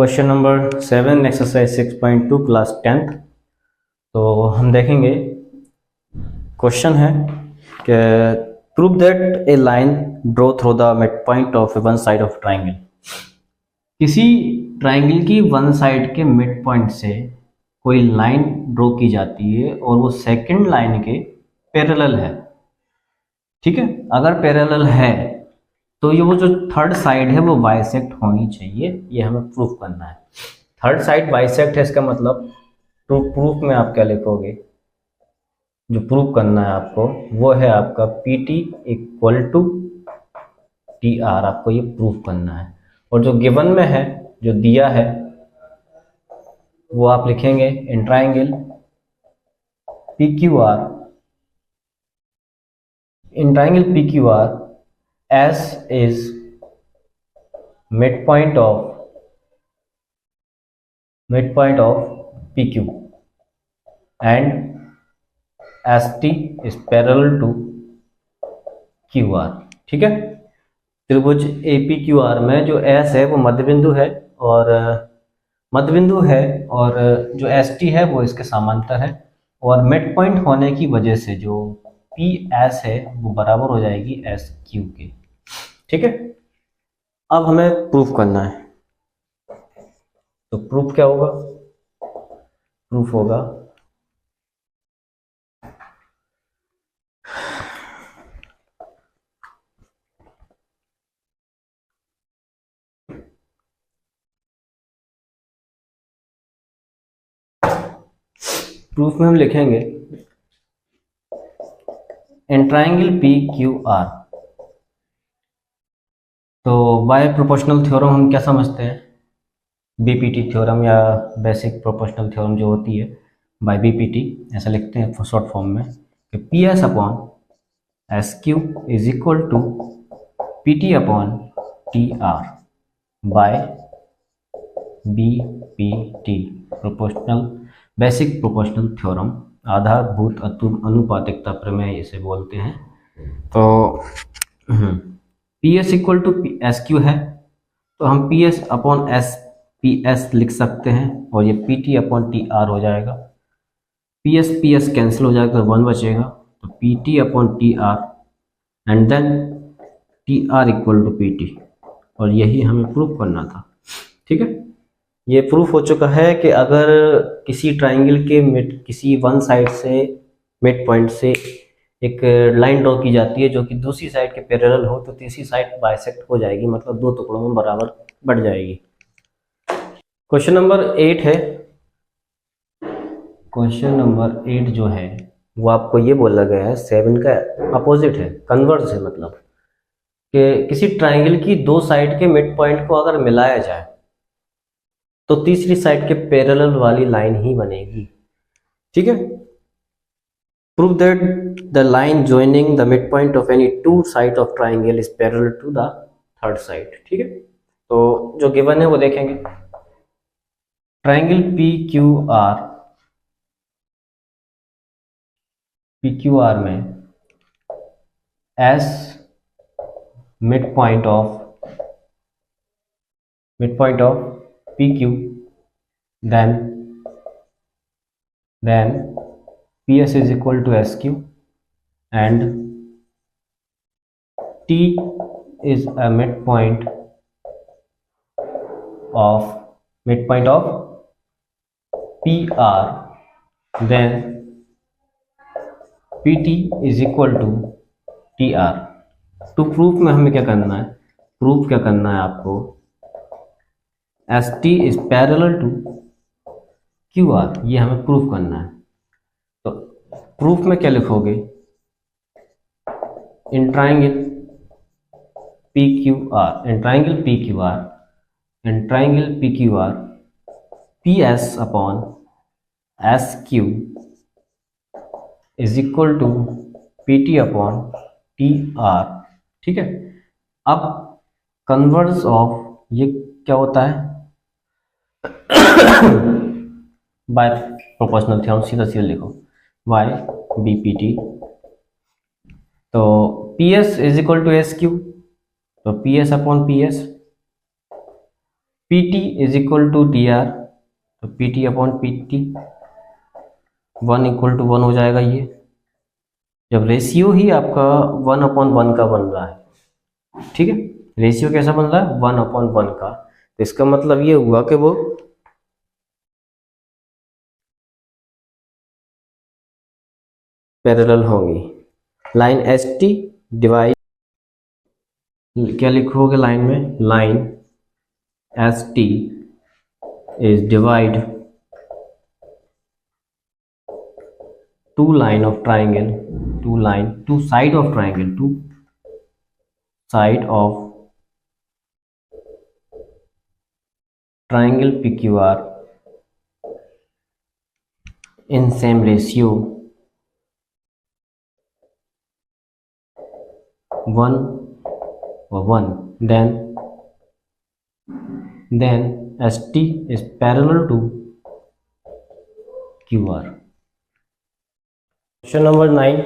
Question number 7 exercise 6.2 class 10th। तो हम देखेंगे, क्वेश्चन है कि prove that A line draw through the mid point of one side of triangle. किसी triangle की वन साइड के मिड पॉइंट से कोई लाइन ड्रॉ की जाती है और वो सेकंड लाइन के पैरेलल है। ठीक है, अगर पैरेलल है तो ये वो जो थर्ड साइड है वो बाइसेक्ट होनी चाहिए, ये हमें प्रूफ करना है। थर्ड साइड बाइसेक्ट है, इसका मतलब प्रूफ में आप क्या लिखोगे, जो प्रूफ करना है आपको वो है आपका P T equal to T R, आपको ये प्रूफ करना है। और जो गिवन में है, जो दिया है, वो आप लिखेंगे in triangle P Q R, in triangle P Q R S is midpoint of PQ and ST is parallel to QR। ठीक है, त्रिभुज APQR में जो S है वो मध्यबिंदु है और जो ST है वो इसके समांतर है, और मिड पॉइंट होने की वजह से जो PS है वो बराबर हो जाएगी SQ के। ठीक है, अब हमें प्रूफ करना है। तो प्रूफ क्या होगा? प्रूफ होगा प्रूफ में हम लिखेंगे in triangle P Q R. तो बाय प्रोपोर्शनल थ्योरम हम क्या समझते हैं? बीपीटी थ्योरम या बेसिक प्रोपोर्शनल थ्योरम जो होती है बाय बीपीटी, ऐसा लिखते हैं शॉर्ट फॉर्म में कि P S upon S Q is equal to P T upon T R by BPT, proportional basic proportional theorem, आधारभूत अनुपातिकता प्रमेय इसे बोलते हैं। तो P S equal to S Q है, तो हम P S upon S P S लिख सकते हैं और ये P T upon T R हो जाएगा। पी एस कैंसिल हो जाएगा, 1 बचेगा, तो P T upon T R and then T R equal to P T, और यही हमें प्रूफ करना था। ठीक है, ये प्रूफ हो चुका है कि अगर किसी ट्राइंगल के किसी वन साइड से मिड पॉइंट से एक लाइन ड्रॉ की जाती है जो कि दूसरी साइड के पैरेलल हो, तो तीसरी साइड बाइसेक्ट हो जाएगी, मतलब दो टुकड़ों में बराबर बढ़ जाएगी। क्वेश्चन नंबर 8 है। क्वेश्चन नंबर 8 जो है वो आपको ये बोला गया है 7 का अपोजिट है, कन्वर्स है, मतलब कि किसी ट्राइंगल की दो साइड के मिड पॉइंट को अगर मिलाया जाए तो तीसरी साइड के पैरेलल वाली लाइन ही बनेगी। ठीक है, prove that the line joining the midpoint of any two side of triangle is parallel to the third side। ठीक है, तो जो गिवन है वो देखेंगे, ट्राइंगल PQR में S midpoint of PQ, then PS is equal to SQ and T is a midpoint of PR, then PT is equal to TR। तो proof में हमें क्या करना है? प्रूफ क्या करना है आपको? ST is parallel to QR, ये हमें प्रूफ करना है। तो प्रूफ में क्या लिखोगे? In triangle PQR PS upon SQ is equal to PT upon TR। ठीक है, अब कन्वर्स ऑफ ये क्या होता है? बाय प्रोपोर्शनल थ्योरम, सीधा सीधा लिखो बाय बीपीटी। तो PS is equal to SQ, तो PS upon PS PT is equal to DR, तो PT upon PT 1 equal to 1 हो जाएगा। ये जब रेशियो ही आपका 1 अपॉन 1 का बन रहा है, ठीक है, रेशियो कैसा बन रहा है 1 अपॉन 1 का, तो इसका मतलब ये हुआ कि वो पैरेलल होंगी। लाइन ST डिवाइड, क्या लिखोगे लाइन में, line ST is divide to line of triangle, two side of triangle, two side of triangle PQR in same ratio 1 or 1, then ST is parallel to QR. Question number 9,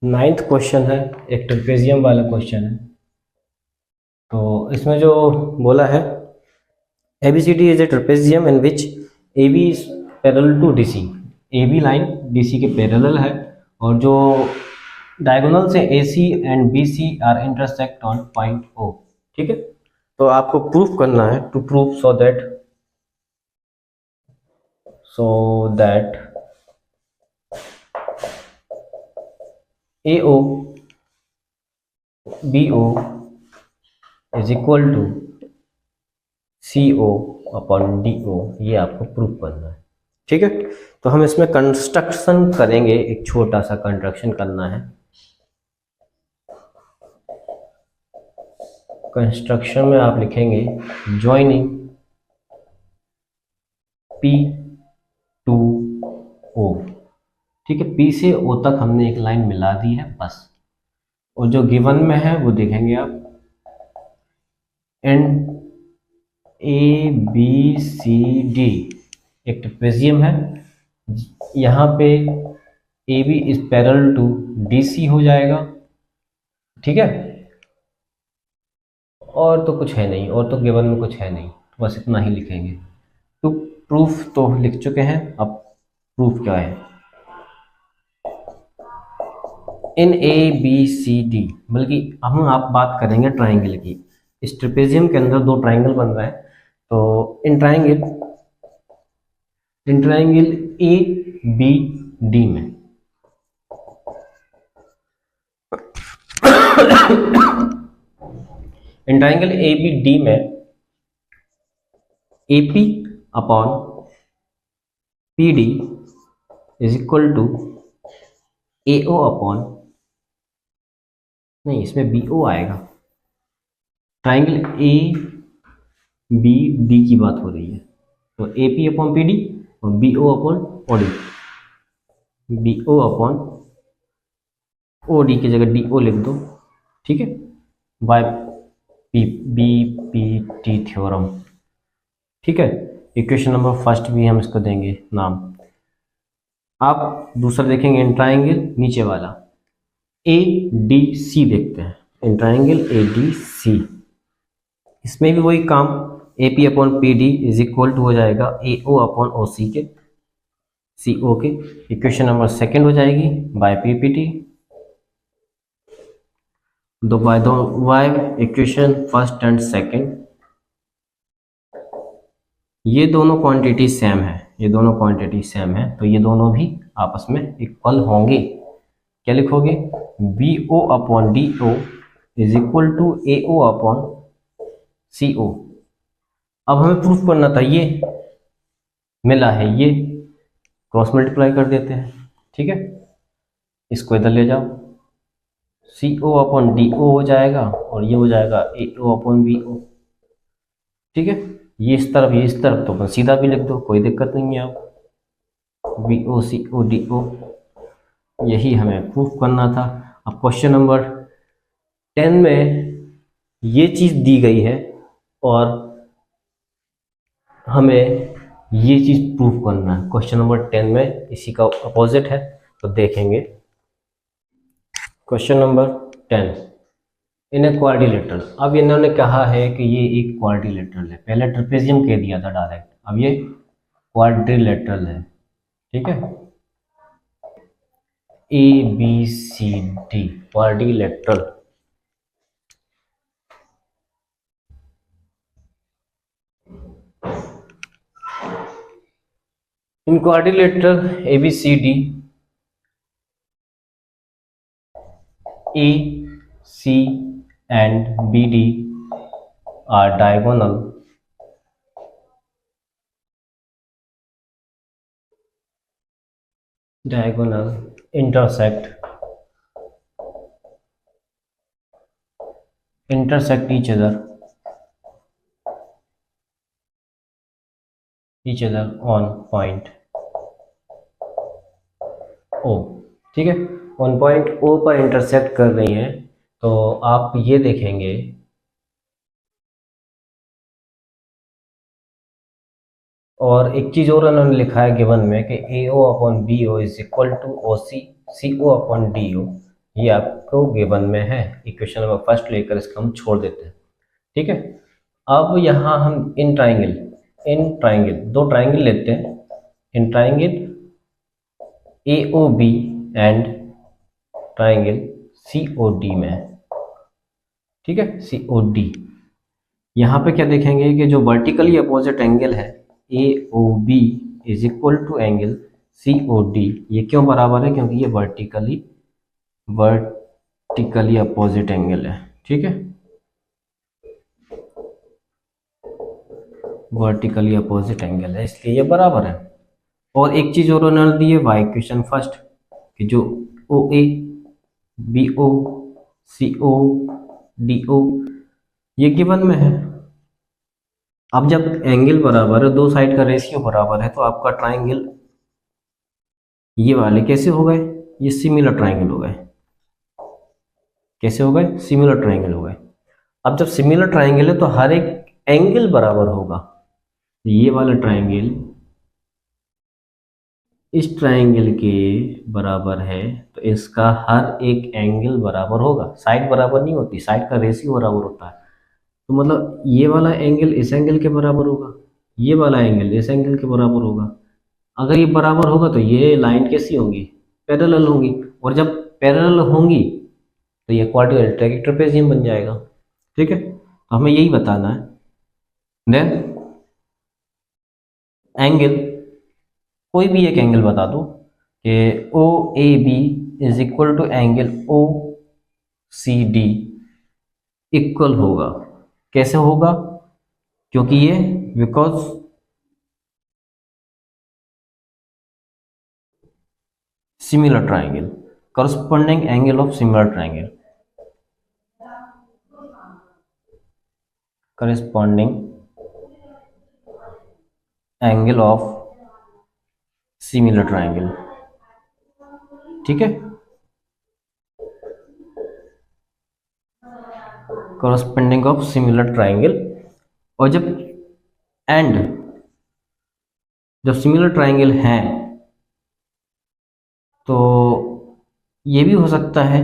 ninth question है, एक trapezium वाला question है। तो इसमें जो बोला है ABCD is a trapezium in which AB is parallel to DC, AB line DC के पैरेलल है, और जो डायगोनल से AC and BC are intersect on point O, ठीक है। तो आपको प्रूफ करना है, to proof so that AO BO is equal to CO upon DO, ये आपको प्रूफ करना है, ठीक है। तो हम इसमें कंस्ट्रक्शन करेंगे, एक छोटा सा कंस्ट्रक्शन करना है। कंस्ट्रक्शन में आप लिखेंगे ज्वाइनिंग P टू O, ठीक है, P से O तक हमने एक लाइन मिला दी है बस, और जो गिवन में है वो देखेंगे आप, एंड ABCD एक ट्रेपेजियम है, यहाँ पे AB is parallel to DC हो जाएगा, ठीक है। और तो कुछ है नहीं, और तो गिवन में कुछ है नहीं, तो बस इतना ही लिखेंगे। तो प्रूफ तो लिख चुके हैं, अब प्रूफ क्या है, इन ABCD, बल्कि हम आप बात करेंगे ट्राइंगल की। इस ट्रेपेजियम के अंदर दो ट्राइंगल बन रहा है, तो इन ट्राइंगल ABD में इन ट्राइंगल ABD में AP upon PD is equal to AO upon, नहीं इसमें BO आएगा, ट्राइंगल ABD की बात हो रही है, तो AP अपॉन PD और BO upon OD, BO upon OD की जगह DO लिख दो, ठीक है, बाय BPT थ्योरम, ठीक है। इक्वेशन नंबर फर्स्ट भी हम इसको देंगे नाम। आप दूसरा देखेंगे इन ट्राइंगल नीचे वाला ADC देखते हैं, इन ट्राइंगल ADC, इसमें भी वही काम, AP upon PD is equal to हो जाएगा AO अपॉन OC के, CO के। इक्वेशन नंबर सेकंड हो जाएगी बाय PPT, दो बाय दो by equation first and second. ये दोनों क्वांटिटी सेम है, ये दोनों क्वांटिटी सेम है, तो ये दोनों भी आपस में इक्वल होंगे। क्या लिखोगे, BO upon DO is equal to AO upon CO। अब हमें प्रूफ करना था, ये मिला है, ये क्रॉस मल्टीप्लाई कर देते हैं, ठीक है, इसको इधर ले जाओ, CO अपॉन DO हो जाएगा, और ये हो जाएगा AO अपॉन BO, ठीक है। ये इस तरफ, ये इस तरफ, तो बस सीधा भी लिख दो, कोई दिक्कत नहीं है। आप BO CO DO, यही हमें प्रूफ करना था। अब क्वेश्चन नंबर 10 में ये चीज़ दी गई है और हमें ये चीज़ प्रूफ करना है। क्वेश्चन नंबर 10 में इसी का अपोजिट है, तो देखेंगे question number 10। In a quadrilateral. अब इन्होंने कहा है कि ये एक क्वाड्रिलेटरल है, पहले ट्रेपेजियम कह दिया था डायरेक्ट, अब ये क्वाड्रिलेटरल है, ठीक है। A B C D quadrilateral. In quadrilateral A B C D, A C and BD are diagonal intersect each other on point O, ठीक है। ऑन पॉइंट O पर इंटरसेक्ट कर रही हैं, तो आप ये देखेंगे और एक चीज़ और उन्होंने लिखा है गिवन में कि AO upon BO is equal to OC CO upon DO, ये आपको गिवन में है। इक्वेशन नंबर फर्स्ट लेकर इसको हम छोड़ देते हैं, ठीक है। अब यहाँ हम इन ट्राइंगल दो ट्राइंगल लेते हैं, in triangle AOB and triangle COD में, ठीक है, COD। यहाँ पे क्या देखेंगे कि जो वर्टिकली अपोजिट एंगल है AOB is equal to angle COD, ये क्यों बराबर है? क्योंकि ये वर्टिकली अपोजिट एंगल है, ठीक है, वर्टिकली अपोजिट एंगल है, इसलिए ये बराबर है। और एक चीज और उन्होंने दी है वाई इक्वेशन फर्स्ट, कि जो OA BO CO DO ये गिवन में है। अब जब एंगल बराबर है, दो साइड का रेशियो बराबर है, तो आपका ट्राइंगल ये वाले कैसे हो गए? ये सिमिलर ट्राइंगल हो गए। कैसे हो गए? सिमिलर ट्राइंगल हो गए। अब जब सिमिलर ट्राइंगल है तो हर एक एंगल बराबर होगा। ये वाला ट्राइंगल इस ट्राइंगल के बराबर है, तो इसका हर एक एंगल बराबर होगा। साइड बराबर नहीं होती, साइड का रेशियो बराबर होता है। तो मतलब ये वाला एंगल इस एंगल के बराबर होगा, ये वाला एंगल इस एंगल के बराबर होगा। अगर ये बराबर होगा तो ये लाइन कैसी होंगी? पैरेलल होंगी, और जब पैरेलल होंगी तो ये क्वाड्रिलेटरल की ट्रेपेजियम बन जाएगा, ठीक है। तो हमें यही बताना है। देन एंगल, कोई भी एक एंगल बता दो कि OAB is equal to angle OCD equal होगा। कैसे होगा? क्योंकि ये because similar triangle, corresponding angle of similar triangle, corresponding angle of similar triangle, ठीक है, करस्पॉन्डिंग ऑफ सिमिलर ट्राइंगल। और जब सिमिलर ट्राइंगल हैं तो ये भी हो सकता है